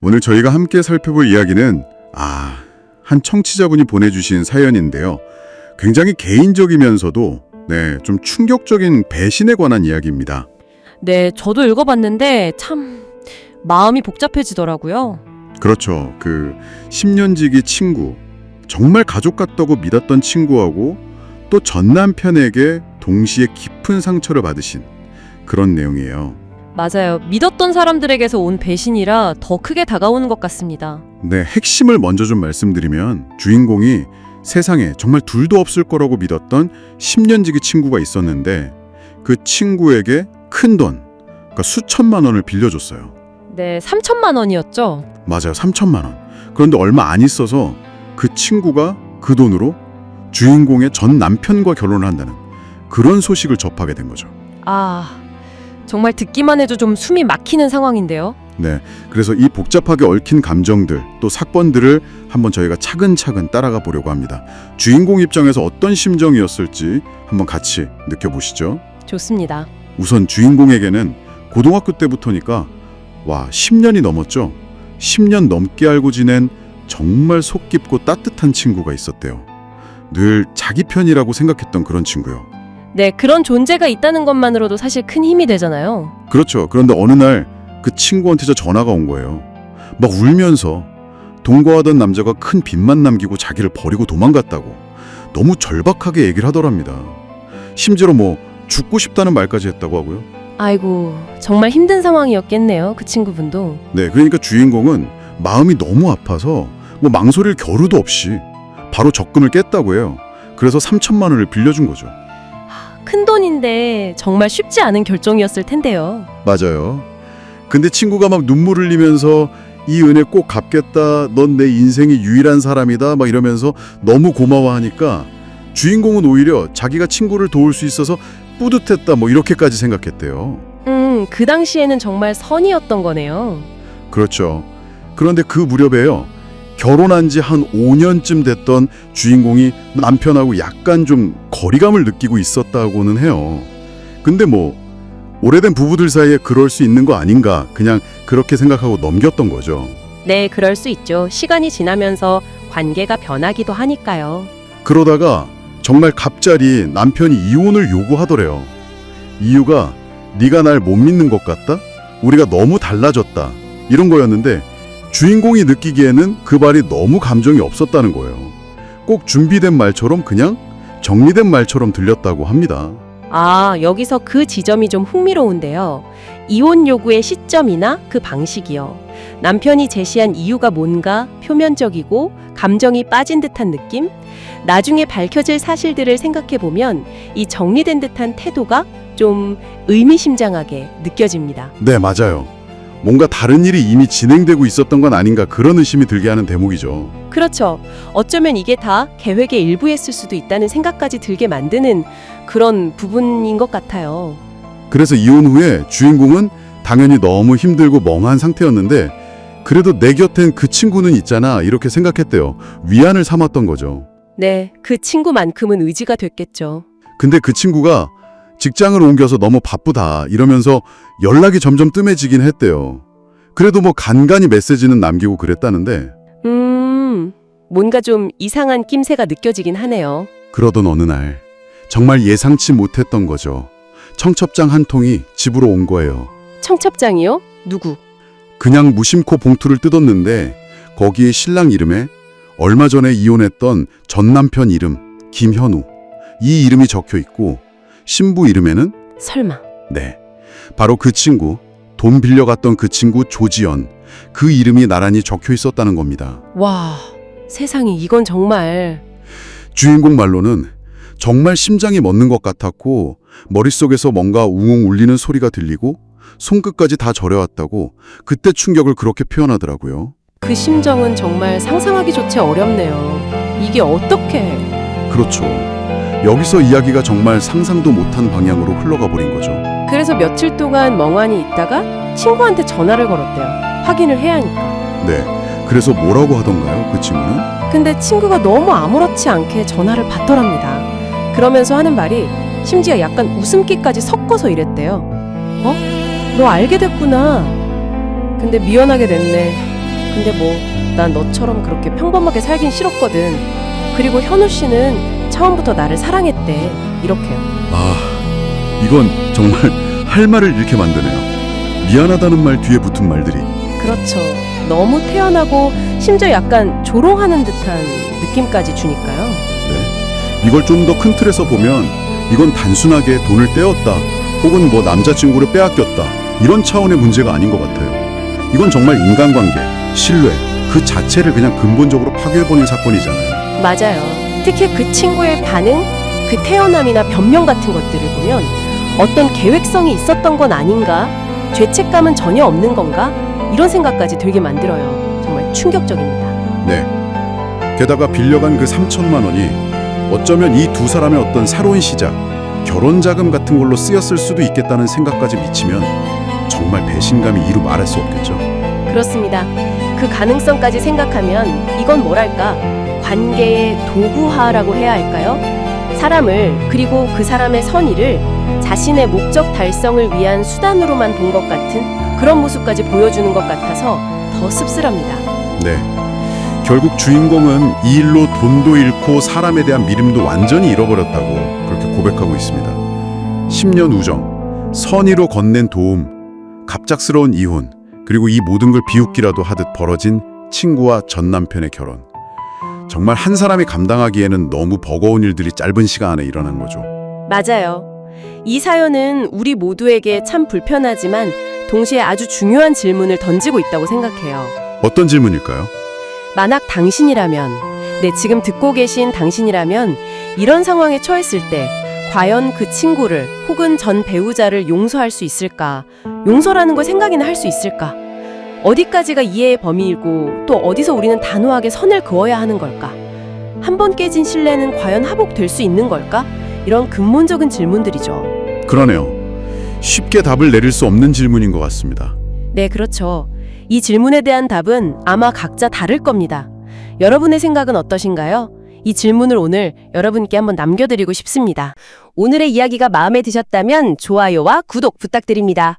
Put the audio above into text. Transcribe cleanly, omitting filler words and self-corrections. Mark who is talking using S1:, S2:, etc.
S1: 오늘 저희가 함께 살펴볼 이야기는 한 청취자분이 보내주신 사연인데요. 굉장히 개인적이면서도 좀 충격적인 배신에 관한 이야기입니다.
S2: 네, 저도 읽어봤는데 참 마음이 복잡해지더라고요.
S1: 그렇죠. 10년지기 친구, 정말 가족 같다고 믿었던 친구하고 또 전 남편에게 동시에 깊은 상처를 받으신 그런 내용이에요.
S2: 맞아요. 믿었던 사람들에게서 온 배신이라 더 크게 다가오는 것 같습니다.
S1: 네, 핵심을 먼저 좀 말씀드리면 주인공이 세상에 정말 둘도 없을 거라고 믿었던 10년지기 친구가 있었는데 그 친구에게 큰 돈, 그러니까 수천만 원을 빌려줬어요.
S2: 네, 3천만 원이었죠?
S1: 맞아요, 3천만 원. 그런데 얼마 안 있어서 그 친구가 그 돈으로 주인공의 전 남편과 결혼을 한다는 그런 소식을 접하게 된 거죠.
S2: 정말 듣기만 해도 좀 숨이 막히는 상황인데요.
S1: 네, 그래서 이 복잡하게 얽힌 감정들 또 사건들을 한번 저희가 차근차근 따라가 보려고 합니다. 주인공 입장에서 어떤 심정이었을지 한번 같이 느껴보시죠.
S2: 좋습니다.
S1: 우선 주인공에게는 고등학교 때부터니까 10년이 넘었죠. 10년 넘게 알고 지낸 정말 속 깊고 따뜻한 친구가 있었대요. 늘 자기 편이라고 생각했던 그런 친구요.
S2: 네, 그런 존재가 있다는 것만으로도 사실 큰 힘이 되잖아요.
S1: 그렇죠. 그런데 어느 날 그 친구한테 전화가 온 거예요. 막 울면서 동거하던 남자가 큰 빚만 남기고 자기를 버리고 도망갔다고 너무 절박하게 얘기를 하더랍니다. 심지어 죽고 싶다는 말까지 했다고 하고요.
S2: 아이고, 정말 힘든 상황이었겠네요. 그 친구분도.
S1: 네, 그러니까 주인공은 마음이 너무 아파서 망설일 겨루도 없이 바로 적금을 깼다고 해요. 그래서 3천만 원을 빌려준 거죠.
S2: 큰 돈인데 정말 쉽지 않은 결정이었을 텐데요.
S1: 맞아요. 근데 친구가 막 눈물 흘리면서 이 은혜 꼭 갚겠다. 넌 내 인생의 유일한 사람이다. 막 이러면서 너무 고마워하니까 주인공은 오히려 자기가 친구를 도울 수 있어서 뿌듯했다. 이렇게까지 생각했대요.
S2: 그 당시에는 정말 선이었던 거네요.
S1: 그렇죠. 그런데 그 무렵에요. 결혼한 지 한 5년쯤 됐던 주인공이 남편하고 약간 좀 거리감을 느끼고 있었다고는 해요. 근데 오래된 부부들 사이에 그럴 수 있는 거 아닌가 그냥 그렇게 생각하고 넘겼던 거죠.
S2: 네, 그럴 수 있죠. 시간이 지나면서 관계가 변하기도 하니까요.
S1: 그러다가 정말 갑자기 남편이 이혼을 요구하더래요. 이유가 네가 날 못 믿는 것 같다? 우리가 너무 달라졌다. 이런 거였는데 주인공이 느끼기에는 그 말이 너무 감정이 없었다는 거예요. 꼭 준비된 말처럼 그냥 정리된 말처럼 들렸다고 합니다.
S2: 여기서 그 지점이 좀 흥미로운데요. 이혼 요구의 시점이나 그 방식이요. 남편이 제시한 이유가 뭔가 표면적이고 감정이 빠진 듯한 느낌? 나중에 밝혀질 사실들을 생각해보면 이 정리된 듯한 태도가 좀 의미심장하게 느껴집니다.
S1: 네, 맞아요. 뭔가 다른 일이 이미 진행되고 있었던 건 아닌가 그런 의심이 들게 하는 대목이죠.
S2: 그렇죠. 어쩌면 이게 다 계획의 일부였을 수도 있다는 생각까지 들게 만드는 그런 부분인 것 같아요.
S1: 그래서 이혼 후에 주인공은 당연히 너무 힘들고 멍한 상태였는데 그래도 내 곁엔 그 친구는 있잖아 이렇게 생각했대요. 위안을 삼았던 거죠.
S2: 네, 그 친구만큼은 의지가 됐겠죠.
S1: 근데 그 친구가 직장을 옮겨서 너무 바쁘다 이러면서 연락이 점점 뜸해지긴 했대요. 그래도 간간히 메시지는 남기고 그랬다는데
S2: 뭔가 좀 이상한 낌새가 느껴지긴 하네요.
S1: 그러던 어느 날 정말 예상치 못했던 거죠. 청첩장 한 통이 집으로 온 거예요.
S2: 청첩장이요? 누구?
S1: 그냥 무심코 봉투를 뜯었는데 거기에 신랑 이름에 얼마 전에 이혼했던 전 남편 이름 김현우 이 이름이 적혀 있고 신부 이름에는
S2: 설마.
S1: 네, 바로 그 친구 돈 빌려갔던 그 친구 조지연 그 이름이 나란히 적혀 있었다는 겁니다.
S2: 와, 세상에 이건 정말.
S1: 주인공 말로는 정말 심장이 멎는 것 같았고 머릿속에서 뭔가 웅웅 울리는 소리가 들리고 손끝까지 다 저려왔다고 그때 충격을 그렇게 표현하더라고요.
S2: 그 심정은 정말 상상하기조차 어렵네요. 이게 어떻게.
S1: 그렇죠. 여기서 이야기가 정말 상상도 못한 방향으로 흘러가 버린 거죠.
S2: 그래서 며칠 동안 멍하니 있다가 친구한테 전화를 걸었대요. 확인을 해야 하니까.
S1: 네, 그래서 뭐라고 하던가요, 그 친구는?
S2: 근데 친구가 너무 아무렇지 않게 전화를 받더랍니다. 그러면서 하는 말이 심지어 약간 웃음기까지 섞어서 이랬대요. 너 알게 됐구나. 근데 미안하게 됐네. 근데 뭐 난 너처럼 그렇게 평범하게 살긴 싫었거든. 그리고 현우 씨는 처음부터 나를 사랑했대. 이렇게요.
S1: 아, 이건 정말 할 말을 잃게 만드네요. 미안하다는 말 뒤에 붙은 말들이.
S2: 그렇죠. 너무 태연하고 심지어 약간 조롱하는 듯한 느낌까지 주니까요.
S1: 네. 이걸 좀 더 큰 틀에서 보면 이건 단순하게 돈을 떼었다 혹은 뭐 남자친구를 빼앗겼다 이런 차원의 문제가 아닌 것 같아요. 이건 정말 인간관계, 신뢰 그 자체를 그냥 근본적으로 파괴해버린 사건이잖아요.
S2: 맞아요. 특히 그 친구의 반응, 그 태연함이나 변명 같은 것들을 보면 어떤 계획성이 있었던 건 아닌가? 죄책감은 전혀 없는 건가? 이런 생각까지 들게 만들어요. 정말 충격적입니다.
S1: 네. 게다가 빌려간 그 3천만 원이 어쩌면 이 두 사람의 어떤 새로운 시작, 결혼 자금 같은 걸로 쓰였을 수도 있겠다는 생각까지 미치면 정말 배신감이 이루 말할 수 없겠죠.
S2: 그렇습니다. 그 가능성까지 생각하면 이건 뭐랄까? 관계의 도구화라고 해야 할까요? 사람을 그리고 그 사람의 선의를 자신의 목적 달성을 위한 수단으로만 본 것 같은 그런 모습까지 보여주는 것 같아서 더 씁쓸합니다.
S1: 네. 결국 주인공은 이 일로 돈도 잃고 사람에 대한 믿음도 완전히 잃어버렸다고 그렇게 고백하고 있습니다. 10년 우정, 선의로 건넨 도움, 갑작스러운 이혼, 그리고 이 모든 걸 비웃기라도 하듯 벌어진 친구와 전 남편의 결혼. 정말 한 사람이 감당하기에는 너무 버거운 일들이 짧은 시간 안에 일어난 거죠.
S2: 맞아요. 이 사연은 우리 모두에게 참 불편하지만 동시에 아주 중요한 질문을 던지고 있다고 생각해요.
S1: 어떤 질문일까요?
S2: 만약 당신이라면, 네, 지금 듣고 계신 당신이라면 이런 상황에 처했을 때 과연 그 친구를 혹은 전 배우자를 용서할 수 있을까? 용서라는 걸 생각이나 할 수 있을까? 어디까지가 이해의 범위이고 또 어디서 우리는 단호하게 선을 그어야 하는 걸까? 한 번 깨진 신뢰는 과연 회복될 수 있는 걸까? 이런 근본적인 질문들이죠.
S1: 그러네요. 쉽게 답을 내릴 수 없는 질문인 것 같습니다.
S2: 네, 그렇죠. 이 질문에 대한 답은 아마 각자 다를 겁니다. 여러분의 생각은 어떠신가요? 이 질문을 오늘 여러분께 한번 남겨드리고 싶습니다. 오늘의 이야기가 마음에 드셨다면 좋아요와 구독 부탁드립니다.